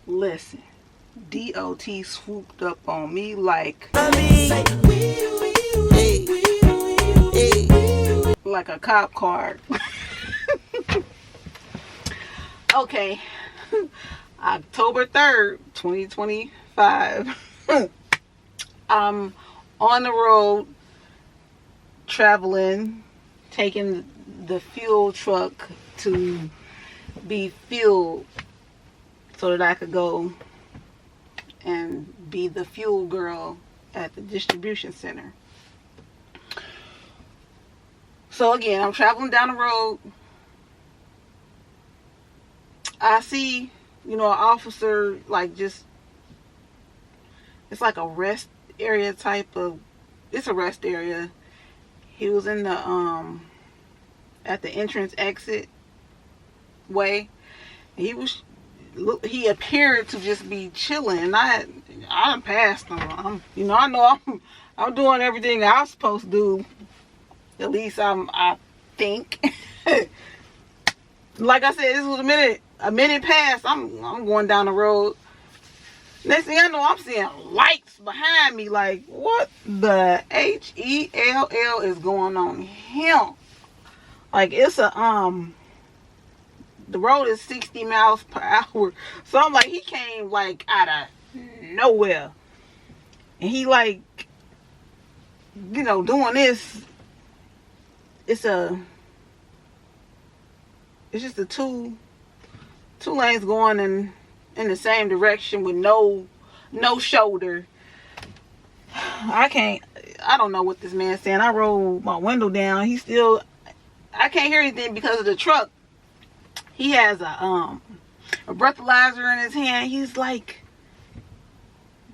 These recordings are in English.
Listen, DOT swooped up on me like a cop car. Okay, October 3rd, 2025. I'm on the road traveling, taking the fuel truck to be fueled so that I could go and be the fuel girl at the distribution center. So again, I'm traveling down the road. I see, an officer, like, just, it's like a rest area type of, it's a rest area. He was in the, at the entrance exit way. He appeared to just be chilling, and I done passed him. I know I'm doing everything I was supposed to do. At least I think. Like I said, this was a minute past. I'm going down the road. Next thing I know, I'm seeing lights behind me. Like, what the HELL is going on here? Like, it's a the road is 60 miles per hour. So I'm like, he came like out of nowhere. And he like, doing this. It's just the two lanes going in the same direction with no shoulder. I don't know what this man's saying. I rolled my window down. I can't hear anything because of the truck. He has a breathalyzer in his hand. He's like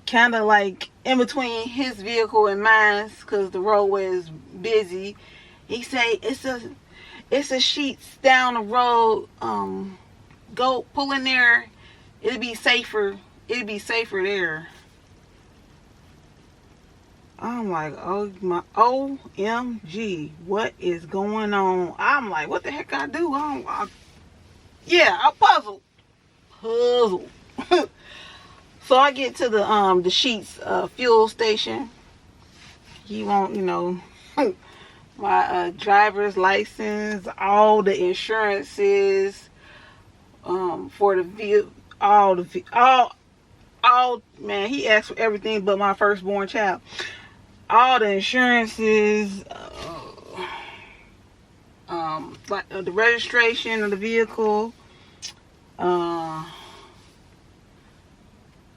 kind of like in between his vehicle and mine because the roadway is busy. He say it's a sheets down the road. Go pull in there. It'll be safer there. I'm like, oh my OMG, what is going on? I'm like, what the heck I do? I'm puzzled. So I get to the Sheets fuel station. He want, my driver's license, all the insurances, for the vehicle, all man, he asked for everything but my firstborn child. All the insurances, like the registration of the vehicle.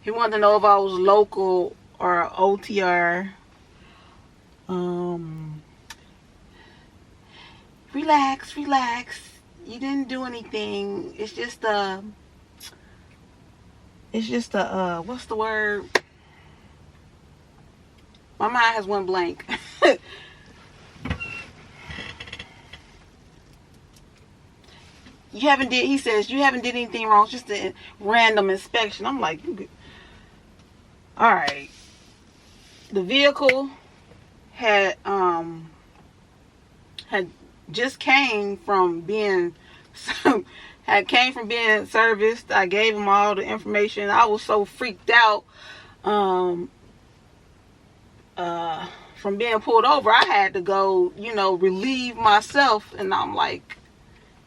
He wanted to know if I was local or OTR. Relax. You didn't do anything. It's just what's the word? My mind has went blank. He says, you haven't did anything wrong. It's just a random inspection. I'm like, all right. The vehicle had just came from being serviced. I gave him all the information. I was so freaked out from being pulled over. I had to go, relieve myself. And I'm like,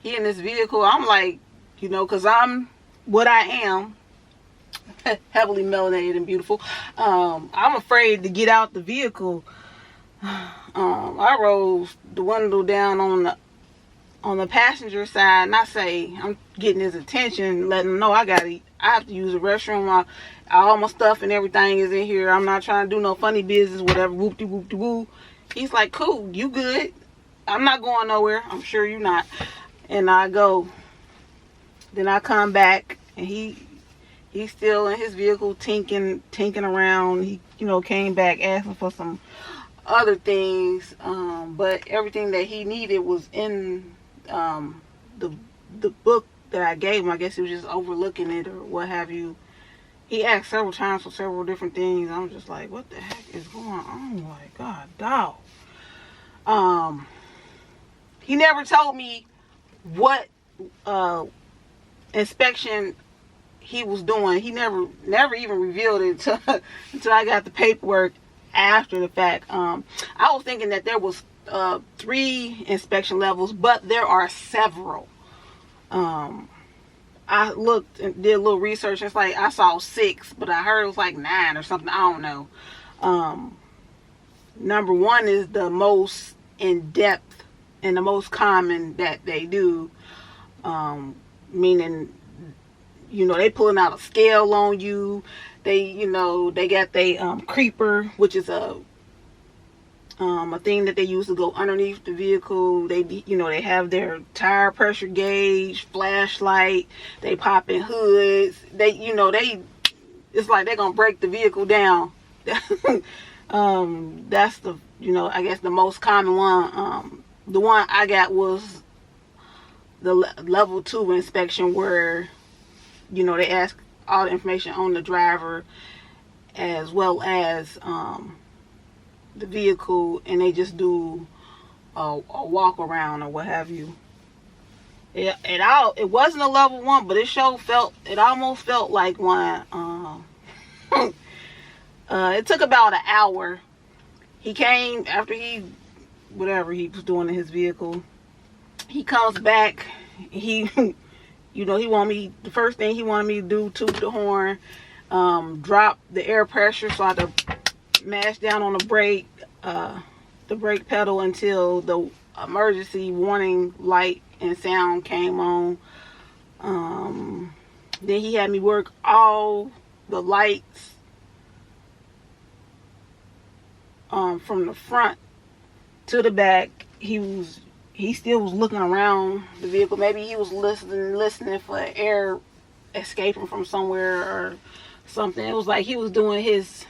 he in this vehicle. I'm like, because I'm what I am, heavily melanated and beautiful. I'm afraid to get out the vehicle. I rolled the window down on the passenger side, and I say, I'm getting his attention, letting him know I have to use the restroom. All my stuff and everything is in here. I'm not trying to do no funny business, whatever. Whoop-de-whoop-de-woo. He's like, cool, you good? I'm not going nowhere. I'm sure you're not. And I go. Then I come back, and he's still in his vehicle, tinking around. He, came back asking for some other things, but everything that he needed was in the book that I gave him. I guess he was just overlooking it or what have you. He asked several times for several different things. I'm just like, what the heck is going on? Like, God, dog. He never told me what inspection he was doing. He never even revealed it until I got the paperwork after the fact. I was thinking that there was 3 inspection levels, but there are several. I looked and did a little research. It's like I saw 6, but I heard it was like 9 or something. I don't know. Number 1 is the most in-depth and the most common that they do. Meaning, they pulling out a scale on you. They got they creeper, which is a thing that they use to go underneath the vehicle. They have their tire pressure gauge, flashlight. They pop in hoods. It's like they're gonna break the vehicle down. That's the, I guess the most common one. The one I got was the level 2 inspection, where they ask all the information on the driver as well as the vehicle, and they just do a walk around or what have you. It wasn't a level 1, but it almost felt like one. It took about an hour. He came after whatever he was doing in his vehicle. He comes back. He wanted me. The first thing he wanted me to do, toot the horn, drop the air pressure, so I had to mash down on the brake pedal until the emergency warning light and sound came on. Then he had me work all the lights from the front to the back. He still was looking around the vehicle. Maybe he was listening for air escaping from somewhere or something. It was like he was doing his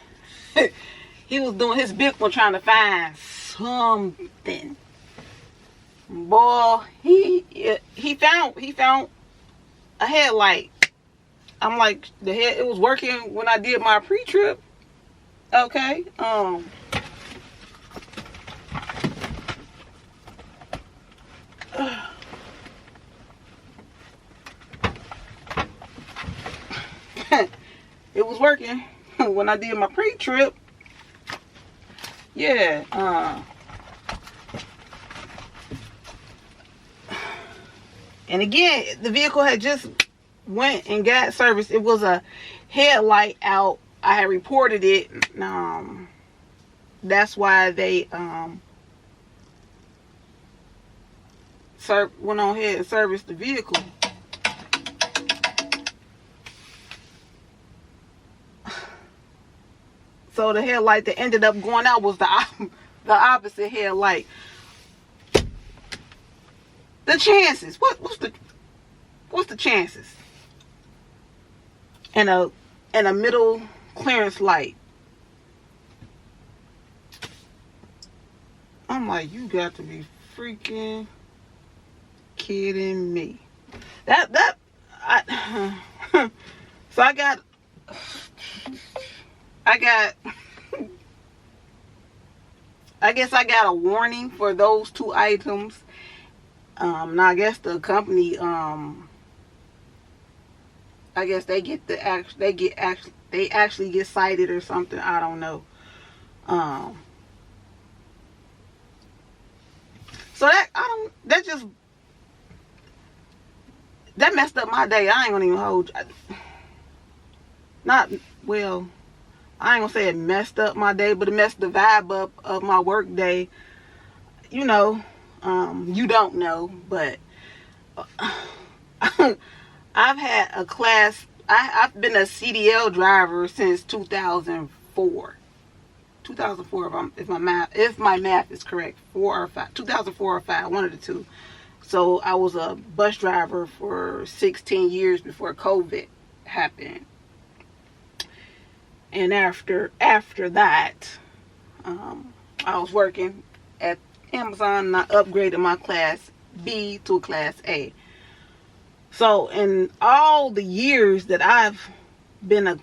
big one, trying to find something. Boy, he found a headlight. I'm like, it was working when I did my pre-trip. Okay. It was working when I did my pre-trip. Yeah. And again, the vehicle had just went and got serviced. It was a headlight out. I had reported it. That's why they went on ahead and serviced the vehicle. So the headlight that ended up going out was the opposite headlight. The chances. What's the chances? And a middle clearance light. I'm like, you got to be freaking kidding me. So I got I guess I got a warning for those 2 items. Now I guess the company, I guess they actually get cited or something. I don't know. So that messed up my day. I ain't gonna even hold you. I ain't gonna say it messed up my day, but it messed the vibe up of my work day. You don't know, but I've had a class. I've been a CDL driver since 2004. 2004, if my math is correct, 4 or 5. 2004 or 5, one of the two. So I was a bus driver for 16 years before COVID happened. And after that, I was working at Amazon, and I upgraded my class B to a class A. So in all the years that I've been a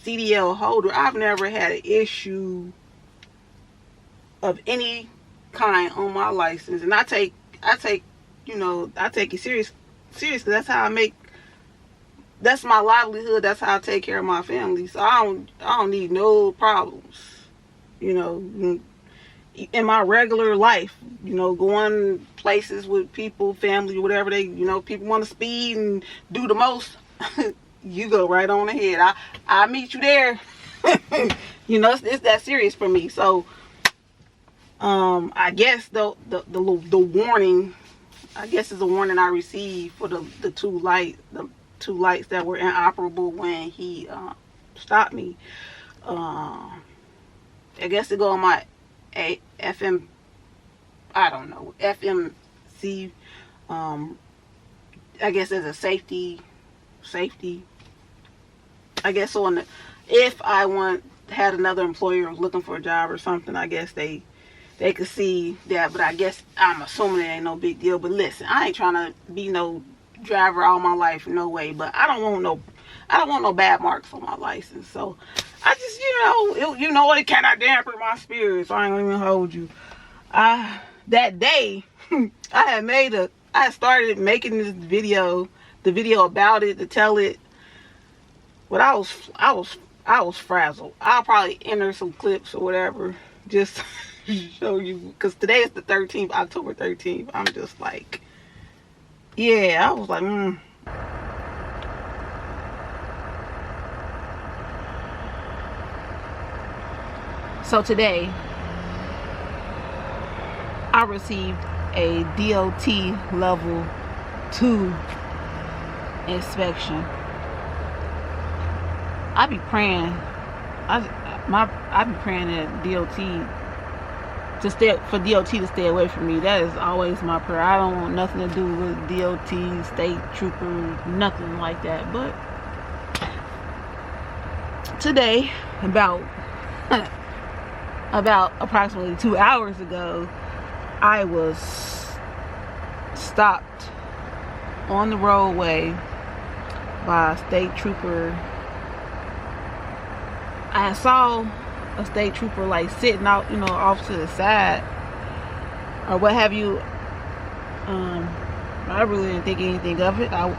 CDL holder, I've never had an issue of any kind on my license. And I take it serious because that's how I make that's my livelihood. That's how I take care of my family. So I don't need no problems, you know, in my regular life, you know, going places with people, family, whatever they, you know, people want to speed and do the most. You go right on ahead. I meet you there. You know, it's that serious for me. So I guess the warning, I guess is a warning I received for the two lights that were inoperable when he stopped me. I guess it go on my FM, I don't know, FMC. I guess as a safety. I guess so. If I had another employer looking for a job or something, I guess they could see that. But I guess I'm assuming it ain't no big deal. But listen, I ain't trying to be no driver all my life, no way. But I don't want no bad marks on my license. So I just, it cannot dampen my spirits. So I ain't gonna even hold you. That day I had started making this video, the video about it, to tell it. But I was frazzled. I'll probably enter some clips or whatever, just to show you, because today is the 13th, October 13th. I'm just like, yeah, I was like, So today, I received a DOT level 2 inspection. I be praying. I be praying that DOT to stay away from me. That is always my prayer. I don't want nothing to do with DOT, state trooper, nothing like that. But today, about approximately 2 hours ago, I was stopped on the roadway by a state trooper. I saw a state trooper like sitting out, off to the side or what have you. I really didn't think anything of it. As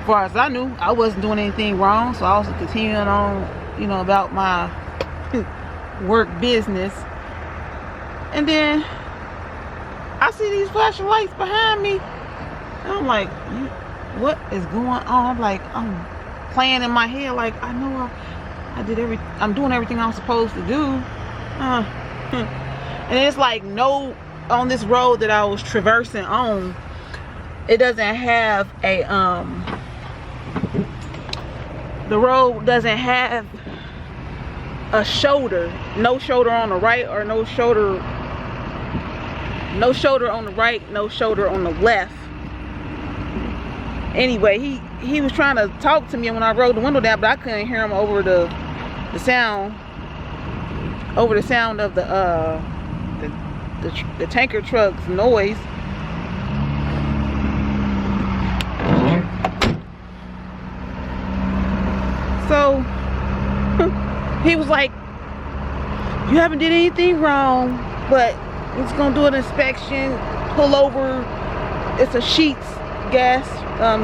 far as I knew, I wasn't doing anything wrong, so I was continuing on, about my work business. And then I see these flashing lights behind me, and I'm like, what is going on? Like, I'm playing in my head, like, I know I'm doing everything I'm supposed to do. And it's like, no, on this road that I was traversing on, it doesn't have the road doesn't have a shoulder. No shoulder on the right, or no shoulder on the right, no shoulder on the left. Anyway, he was trying to talk to me when I rolled the window down, but I couldn't hear him over the sound of the tanker truck's noise. So he was like, you haven't did anything wrong, but it's gonna do an inspection. Pull over. It's a Sheets gas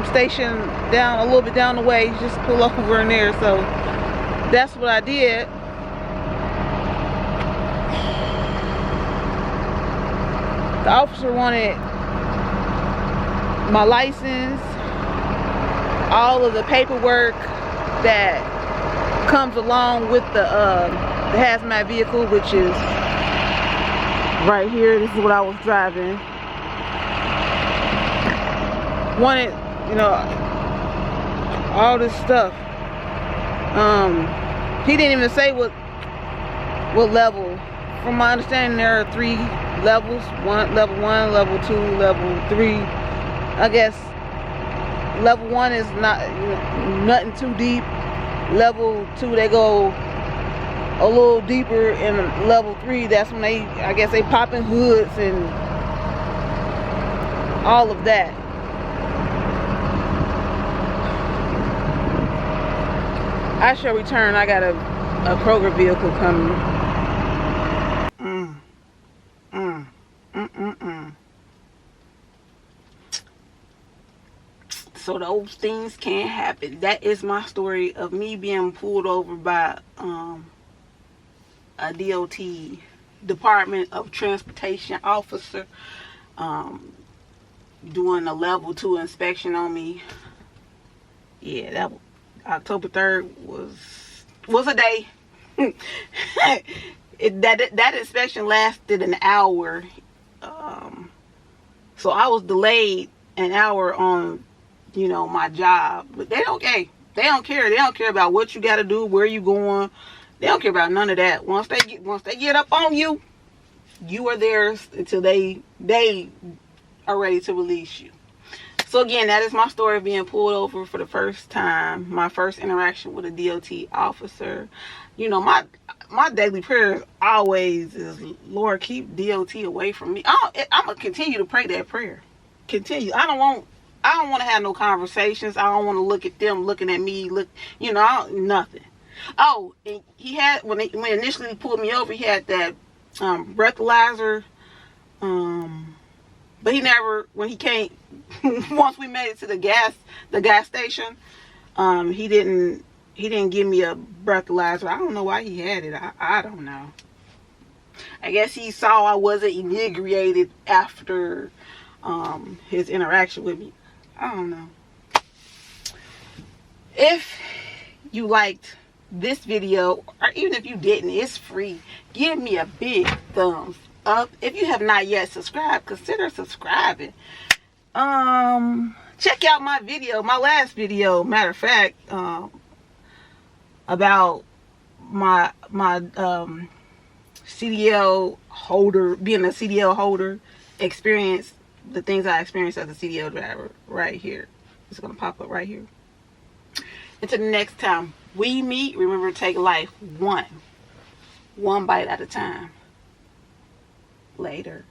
station down a little bit down the way. Just pull over in there. So that's what I did. The officer wanted my license, all of the paperwork that comes along with the hazmat vehicle, which is right here. This is what I was driving. Wanted, all this stuff. He didn't even say what level. From my understanding, there are 3 levels. Level 1, level 2, level 3. I guess level 1 is not nothing too deep. Level 2, they go a little deeper. And level 3, that's when they popping hoods and all of that. I shall return. I got a Kroger vehicle coming. So those things can happen. That is my story of me being pulled over by a DOT, Department of Transportation officer, doing a level 2 inspection on me. Yeah, that October 3rd was a day. That inspection lasted an hour. So I was delayed an hour on, my job. But they don't care. They don't care about what you got to do, where you going. They don't care about none of that. Once they get up on you, you are theirs until they are ready to release you. So again, that is my story of being pulled over for the first time. My first interaction with a DOT officer. My daily prayer always is, Lord, keep DOT away from me. I'm gonna continue to pray that prayer. Continue. I don't want to have no conversations. I don't want to look at them looking at me. Nothing. Oh, and he had when initially he pulled me over, he had that breathalyzer. But he never, when he came, once we made it to the gas station, he didn't give me a breathalyzer. I don't know why he had it. I don't know. I guess he saw I wasn't inebriated after his interaction with me. I don't know. If you liked this video, or even if you didn't, it's free. Give me a big thumbs up. If you have not yet subscribed, consider subscribing. Check out my last video, matter of fact, about my CDL holder, being a CDL holder experience, the things I experienced as a CDL driver, right here. It's gonna pop up right here. Until the next time we meet, remember to take life one bite at a time. Later.